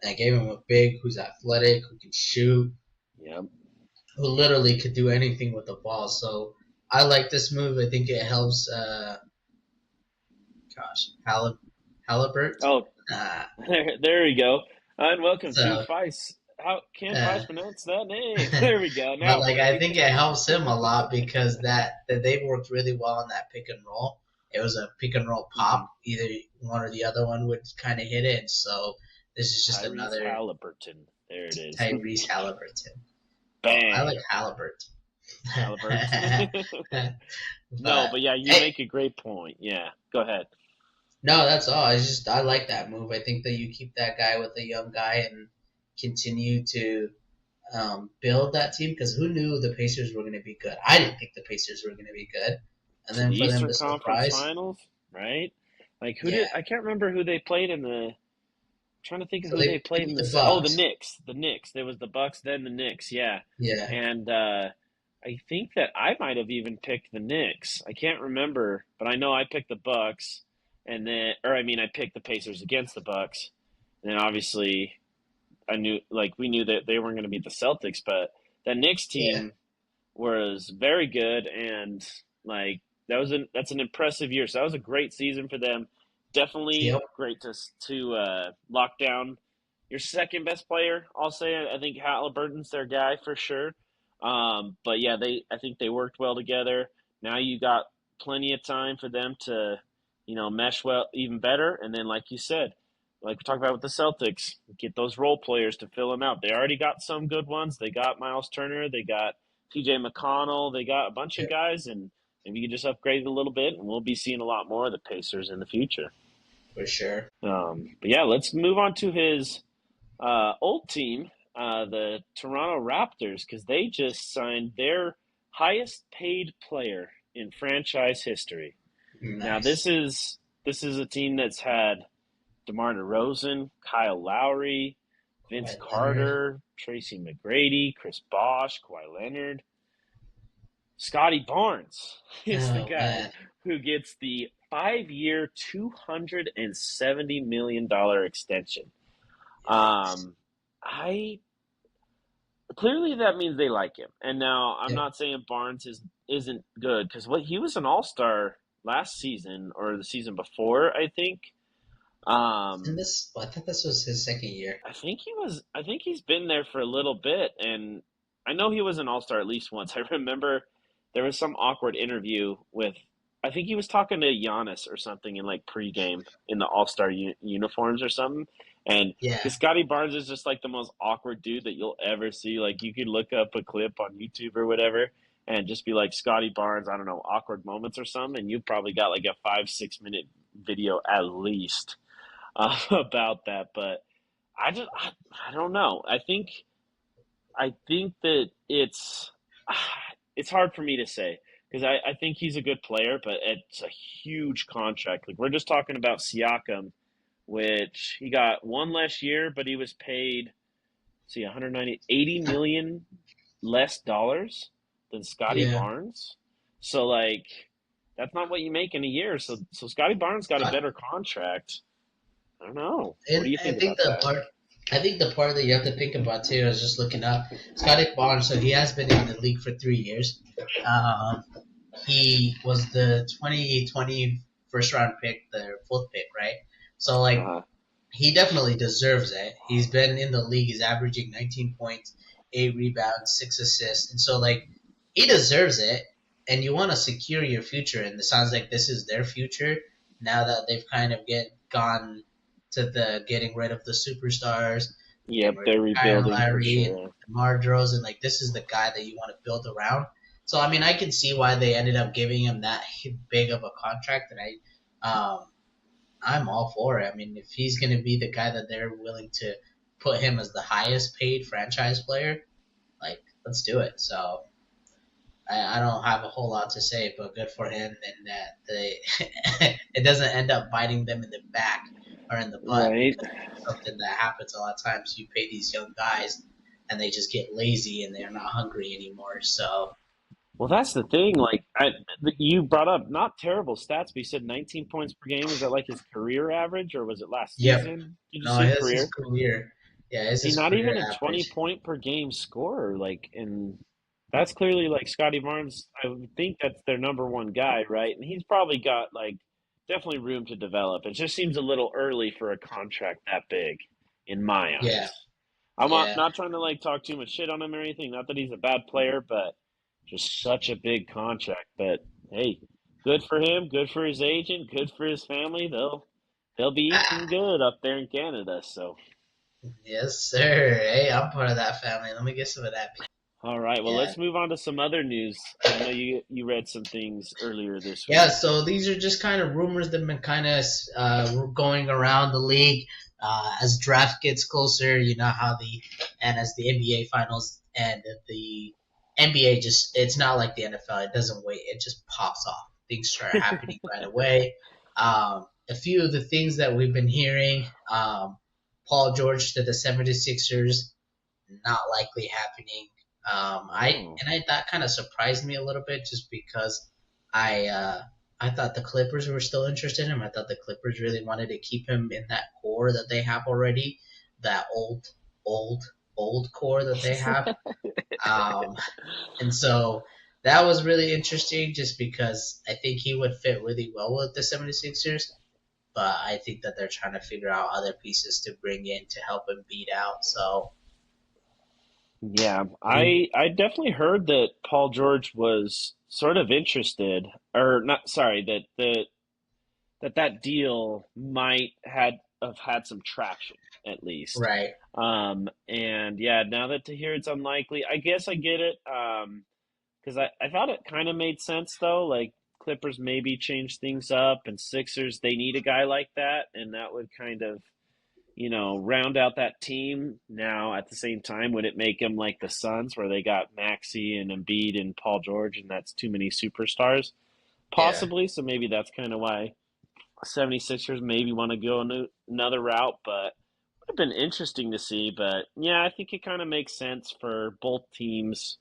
and gave him a big who's athletic, who can shoot, yeah. who literally could do anything with the ball. So I like this move. I think it helps. Hallibert. Oh, Uh, there we go. And welcome to so, Feist. How can't uh, Feist pronounce that name? There we go. but Now I'm like I ready. think it helps him a lot because that they worked really well on that pick and roll. It was a pick and roll Hmm. pop. Either one or the other one would kind of hit it. So this is just Tyrese another Halliburton. There it is. Tyrese Halliburton. Well, I like Bang. Hallibert. Halliburton. No, But but yeah, you hey, make a great point. Yeah, go ahead. no, that's all. It's just I like that move. I think that you keep that guy with a young guy and continue to build that team because who knew the Pacers were going to be good? I didn't think the Pacers were going to be good, and To then the for them Eastern to Conference surprise, Finals, right? Like who yeah. did I can't remember who they played in the trying to think of So who they they played in beat the the the Bucks. Knicks. The Knicks. There was the Bucks, then the Knicks. Yeah, Yeah, and I think that I might have even picked the Knicks. I can't remember, but I know I picked the Bucks, and then, or I mean, I picked the Pacers against the Bucks, and then obviously. I knew like we knew that they weren't going to beat the Celtics, but that Knicks Yeah. team was very good, and like that's an impressive year. So that was a great season for them. Yep. Definitely great to lock down your second best player. I'll say I think Halliburton's their guy for sure. But yeah, they I think they worked well together. Now you got plenty of time for them to mesh well even better. And then like you said, like we talked about with the Celtics, get those role players to fill them out. They already got some good ones. They got Miles Turner. They got TJ McConnell. They got a bunch of Yep. guys, and maybe you just upgrade it a little bit, and we'll be seeing a lot more of the Pacers in the future. For sure. But yeah, let's move on to his old team, the Toronto Raptors, because they just signed their highest paid player in franchise history. Now Nice. this is a team that's had DeMar DeRozan, Kyle Lowry, Vince Kawhi Leonard. Carter, Tracy McGrady, Chris Bosh, Kawhi Leonard. Scotty Barnes is the Oh guy man. who gets the 5 year, $270 million extension. Yikes. I clearly that means they like him. And now I'm Yep. not saying Barnes isn't good because what he was an All Star last season or the season before, I think. And Um, this, I thought this was his second year. I think he was. I think he's been there for a little bit, and I know he was an All Star at least once. I remember there was some awkward interview with. I think he was talking to Giannis or something in like pregame in the All Star uniforms or something, and Yeah. because Scotty Barnes is just like the most awkward dude that you'll ever see. Like you could look up a clip on YouTube or whatever, and just be like Scotty Barnes. I don't know, awkward moments or something, and you probably got like a 5 6 minute video at least about that, but I don't know. I think that it's hard for me to say because I think he's a good player, but it's a huge contract. Like we're just talking about Siakam, which he got one less year, but he was paid see 190 80 million less dollars than Scotty Yeah. Barnes. So like that's not what you make in a year. So Scotty Barnes got a I, better contract. I don't know. What and do you I think think about the that? part, I think the part that you have to think about too is just looking up Scotty Barnes. So he has been in the league for 3 years. Um, he was the 2020 first round pick, the fourth pick, right? So like Uh-huh. he definitely deserves it. He's been in the league. He's averaging 19 points, 8 rebounds, 6 assists, and so like he deserves it. And you want to secure your future, and it sounds like this is their future now that they've kind of gone to the getting rid of the superstars, getting Yep, rid of they're Kyle rebuilding for Lowry and sure. DeMar DeRozan. Like this is the guy that you want to build around. So I mean, I can see why they ended up giving him that big of a contract, and I'm all for it. I mean, if he's going to be the guy that they're willing to put him as the highest paid franchise player, like let's do it. So I don't have a whole lot to say, but good for him, and that they it doesn't end up biting them in the back or in the butt Right. because it's something that happens a lot of times. You pay these young guys, and they just get lazy and they're not hungry anymore. So Well, that's the thing. Like you brought up, not terrible stats, but you said 19 points per game. Is that like his career average, or was it last yep, season? Did you no, say his career? career, yeah, it's See, his not career even a 20 average. point per game scorer. Like, and that's clearly like Scotty Barnes. I would think that's their number one guy, right? And he's probably got like definitely room to develop. It just seems a little early for a contract that big, in my Yeah, eyes. I'm yeah. not trying to like talk too much shit on him or anything. Not that he's a bad player, but just such a big contract. But hey, good for him. Good for his agent. Good for his family. They'll be eating Ah, good up there in Canada. So yes, sir. Hey, I'm part of that family. Let me get some of that. all right. Well, Yeah. let's move on to some other news because I know you read some things earlier this Yeah, week. so these are just kind of rumors that have been kind of going around the league as draft gets closer. You know how and as the NBA finals and the NBA it's not like the NFL. It doesn't wait. It just pops off. Things start happening right away. A few of the things that we've been hearing, Paul George to the 76ers, not likely happening. Oh, That kind of surprised me a little bit just because I uh, I thought the Clippers were still interested in him. I thought the Clippers really wanted to keep him in that core that they have already, that old. old old core that they have. Um, and so that was really interesting just because I think he would fit really well with the 76ers. But I think that they're trying to figure out other pieces to bring in to help him beat out. So, Yeah, we, I definitely heard that Paul George was sort of interested, or not, sorry, that deal might had have had some traction at least. right. And yeah, now that to hear it's unlikely, I guess I get it. Because I thought it kind of made sense though. Like Clippers maybe change things up, and Sixers they need a guy like that, and that would kind of round out that team. Now at the same time, would it make them like the Suns, where they got Maxey and Embiid and Paul George, and that's too many superstars? Yeah. Possibly. So maybe that's kind of why 76ers maybe want to go another route, but would have been interesting to see. But yeah, I think it kind of makes sense for both teams.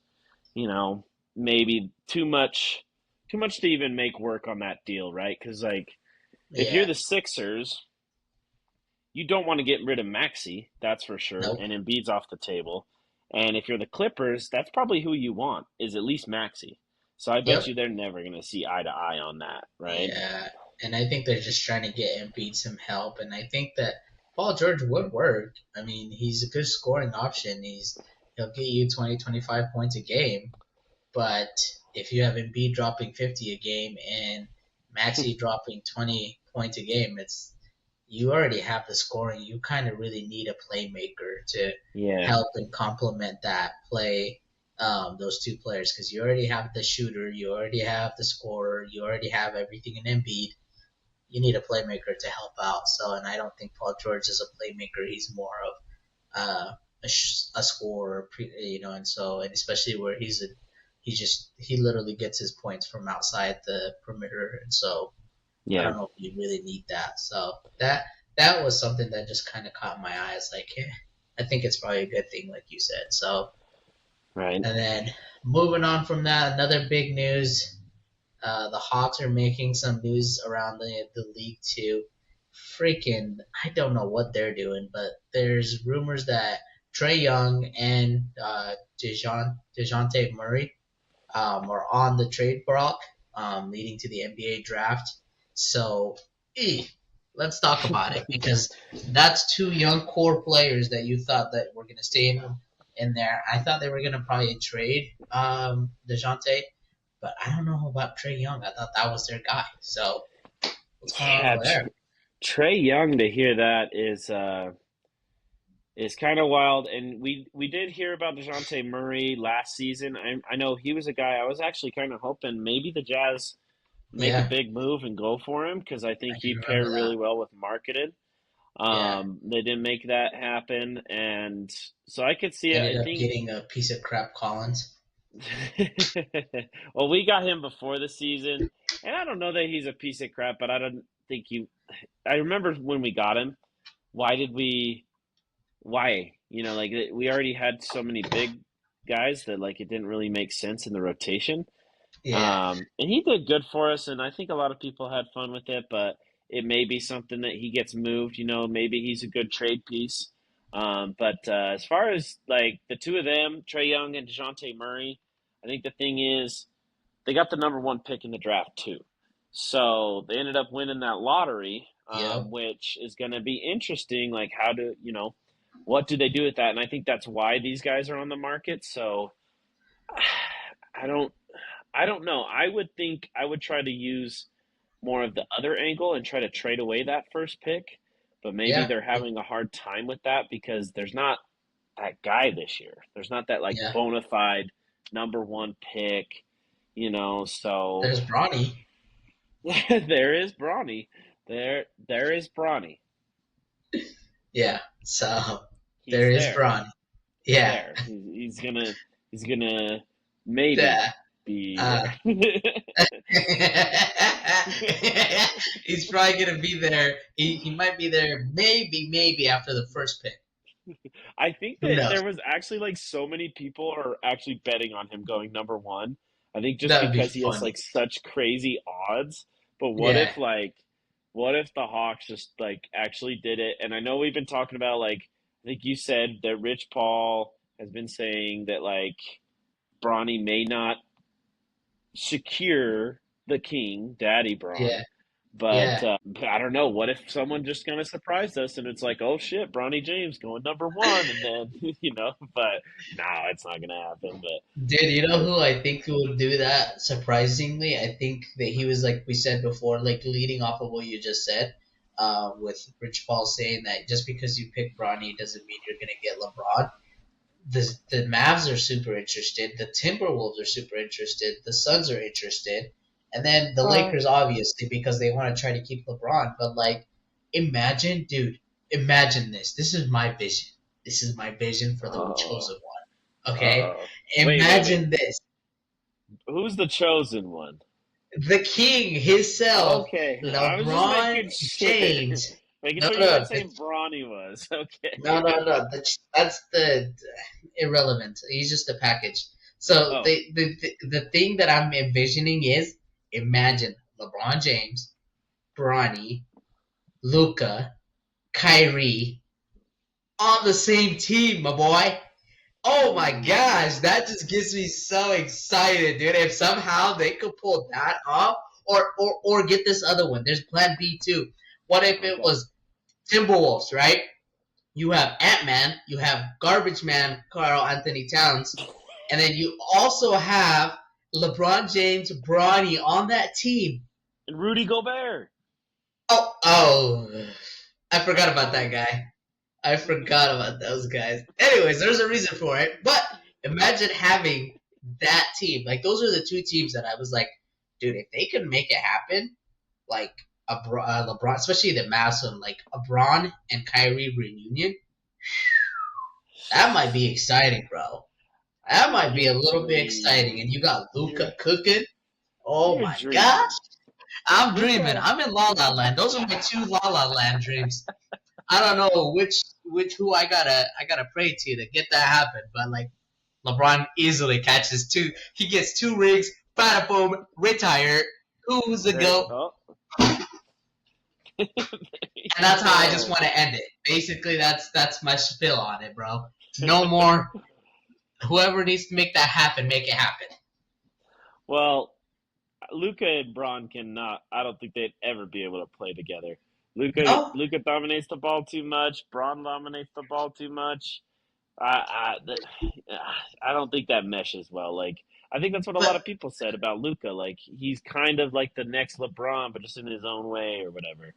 You know, maybe too much to even make work on that deal, right? Because like if you're Yeah. the Sixers, you don't want to get rid of Maxi, that's for sure, Nope. and Embiid's off the table. And if you're the Clippers, that's probably who you want is at least Maxi. So I bet Yep. you they're never going to see eye to eye on that, right? Yeah. And I think they're just trying to get Embiid some help. And I think that Paul George would work. I mean, he's a good scoring option. He'll get you 20, 25 points a game. But if you have Embiid dropping 50 a game and Maxi dropping 20 points a game, it's you already have the scoring. You kind of really need a playmaker to Yeah, help and complement that play, those two players, because you already have the shooter, you already have the scorer, you already have everything in Embiid. You need a playmaker to help out. So, and I don't think Paul George is a playmaker. He's more of a scorer, and so and especially where he literally gets his points from outside the perimeter, and so I yeah, don't know if you really need that. So that was something that just kind of caught my eye. It's like, I think it's probably a good thing, like you said. So, right. and then moving on from that, another big news: the Hawks are making some news around the league too. Freaking, I don't know what they're doing, but there's rumors that Trae Young and Dejounte Murray are on the trade block, leading to the NBA draft. So, let's talk about it because that's two young core players that you thought that were going to stay in there. I thought they were going to probably trade Dejounte, but I don't know about Trae Young. I thought that was their guy. So, what's going on Yeah, over there? Trey Young to hear that is kind of wild. And we did hear about Dejounte Murray last season. I know he was a guy I was actually kind of hoping maybe the Jazz make a Yeah, big move and go for him because I I think do he'd pair remember that. really well with Marketed. Yeah, They didn't make that happen, and so I could see it. ended I up think. getting a piece of crap Collins. Well, we got him before the season, and I don't know that he's a piece of crap, but I don't think you. I remember when we got him. Why did we? Why? Like we already had so many big guys that like it didn't really make sense in the rotation. Yeah, And he did good for us, and I think a lot of people had fun with it, but it may be something that he gets moved. Maybe he's a good trade piece. But as far as like the two of them, Trey Young and DeJounte Murray, I think the thing is they got the number one pick in the draft too. So they ended up winning that lottery, yep, which is going to be interesting. Like, what do they do with that? And I think that's why these guys are on the market. So I don't, I don't know. I would think I would try to use more of the other angle and try to trade away that first pick. But maybe yeah, they're having a hard time with that because there's not that guy this year. There's not that like yeah. bona fide number one pick. So There's Bronny. there is Bronny. There is Bronny. Yeah, so there He's is there. Bronny. He's Yeah, there. He's gonna maybe yeah. be Uh, there. he's probably gonna be there. He might be there maybe after the first pick. I think Who that knows? there was actually like so many people are actually betting on him going number one. I think just That would be because he has funny. like such crazy odds. But Yeah, what if the Hawks just like actually did it? And I know we've been talking about like like you said, that Rich Paul has been saying that like Bronny may not secure the king, Daddy Yeah, Braun. But yeah. I don't know. What if someone just kind of surprised us and it's like, oh shit, Bronny James going number one, and then But no, it's not gonna happen. Dude, you know But who I think will do that? Surprisingly, I think that he was like we said before, like leading off of what you just said, with Rich Paul saying that just because you pick Bronny doesn't mean you're gonna get LeBron. The Mavs are super interested. The Timberwolves are super interested. The Suns are interested, and then the uh, Lakers obviously because they want to try to keep LeBron. But like, imagine, dude, imagine this. This is my vision. This is my vision for the oh, chosen one. Okay, oh, wait. imagine this. Who's the chosen one? The king himself, Okay, I was just LeBron making sure, James. making No, sure you no, weren't saying Bronny was. no, Okay. no, no. That's the irrelevant. He's just a package. So Oh, the thing that I'm envisioning is imagine LeBron James, Bronny, Luca, Kyrie on the same team, my boy. Oh my gosh, mm, that just gets me so excited, dude. If somehow they could pull that off, or get this other one. There's Plan B too. What if it okay. was Timberwolves, right? You have Ant Man, you have Garbage Man, Carl Anthony Towns, and then you also have LeBron James, Bronny on that team. And Rudy Gobert. Oh, I forgot about that Oh, guy. I forgot about those guys. Anyways, there's a reason for it. But imagine having that team. Like those are the two teams that I was like, dude, if they could make it happen, like LeBron, especially the Mavs, and like a Bron and Kyrie reunion, that might be exciting, bro. That might be a you're little bit exciting. dreaming. And you got You're Luca cooking. Oh you're my gosh. dreaming. I'm dreaming. Luca. I'm in La La Land. Those are my two La La Land dreams. I don't know which who I gotta pray to get that happen, but like LeBron easily catches two. He gets two rings, bada boom, retire. Who's the There. goat? Oh, there And you that's how I just go. want to end it. Basically, that's my spill on it, bro. No more. Whoever needs to make that happen, make it happen. Well, Luca and Braun cannot. I don't think they'd ever be able to play together. Luca No, Luca dominates the ball too much. Braun dominates the ball too much. I I don't think that meshes well. Like I think that's what a lot but of people said about Luca. Like he's kind of like the next LeBron, but just in his own way or whatever.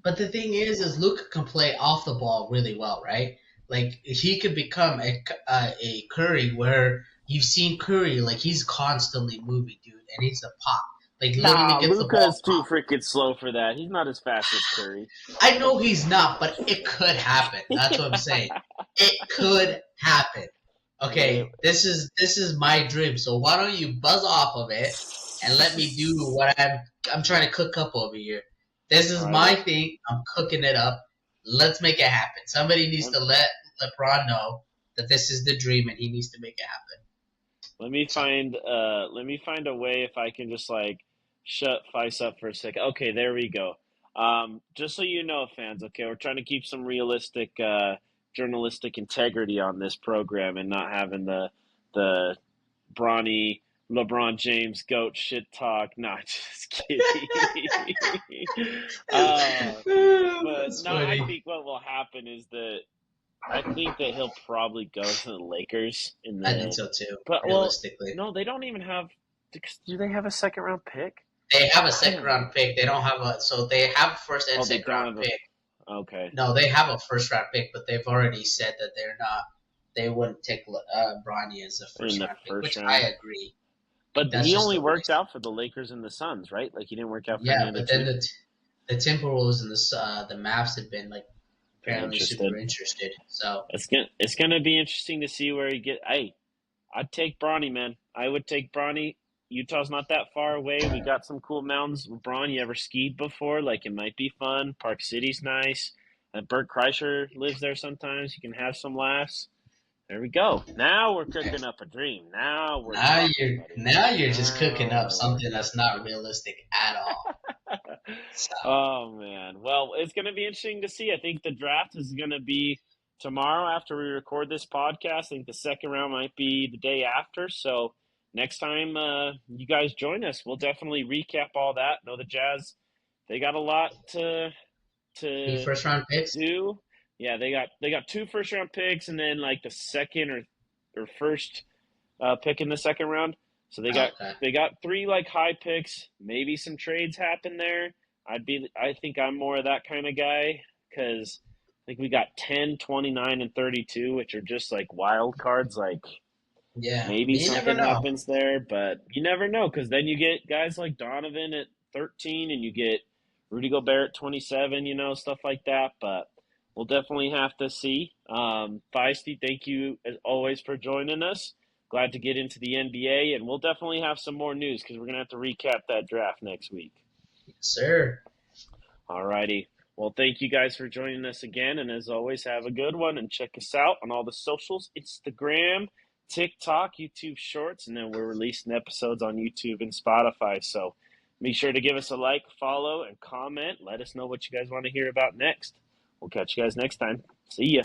but the thing is Luca can play off the ball really well, right? Like he could become a Curry where you've seen Curry like he's constantly moving, dude, and he's a pop. Like literally Nah, gets the Luca ball is too pop. freaking slow for that. He's not as fast as Curry. I know he's not, but it could happen. That's what I'm saying. It could happen. It, Okay, this is my dream. So why don't you buzz off of it and let me do what I'm trying to cook up over here. This all is right, my thing. I'm cooking it up. Let's make it happen. Somebody needs let, to let LeBron know that this is the dream and he needs to make it happen. So let me find a way if I can just like shut Vice up for a second. Okay, there we go. Just so you know, fans, okay, we're trying to keep some realistic journalistic integrity on this program and not having the brawny LeBron James goat shit talk. Not just kidding. uh, but that's no, I funny. think what will happen is that I think that he'll probably go to the Lakers in I think the. so too. But well, Realistically. no, they don't even have. Do they have a second round pick? They have a I second don't know. round pick. They don't have a so they have a first and Oh, they second don't round have pick. a. Okay, No, they have a first round pick, but they've already said that they're not. They wouldn't take Bronny as a in first the round pick, first which I round. agree. But That's he just only the way. worked out for the Lakers and the Suns, right? Like he didn't work out for any Yeah, other but then team. the Timberwolves and the Mavs have been like They're apparently super interested. interested. So It's gonna be interesting to see where he get. Hey, I'd take Bronny, man. I would take Bronny. Utah's not that far away. We got some cool mountains. Bron, you ever skied before? Like it might be fun. Park City's nice. Bert Kreischer lives there sometimes. You can have some laughs. There we go. Now we're cooking up a dream. Now we're talking, buddy. now you're just cooking up Now we're something that's not realistic at all. So oh man. Well, it's gonna be interesting to see. I think the draft is gonna be. tomorrow after we record this podcast. I think the second round might be the day after. So next time you guys join us, we'll definitely recap all that. Know the Jazz, they got a lot Need to first round picks? do. Yeah, they got 2 first round picks and then like the second or first pick in the second round. So they got Okay. they got 3 like high picks. Maybe some trades happen there. I think I'm more of that kind of guy because I think we got 10, 29, and 32, which are just like wild cards. Like Yeah, maybe you never something know. happens there, but you never know because then you get guys like Donovan at 13 and you get Rudy Gobert at 27, stuff like that. But we'll definitely have to see. Feisty, thank you as always for joining us. Glad to get into the NBA, and we'll definitely have some more news because we're going to have to recap that draft next week. Yes, sir. Alrighty. Well, thank you guys for joining us again. And as always, have a good one and check us out on all the socials, Instagram, TikTok, YouTube Shorts, and then we're releasing episodes on YouTube and Spotify. So make sure to give us a like, follow, and comment. Let us know what you guys want to hear about next. We'll catch you guys next time. See ya.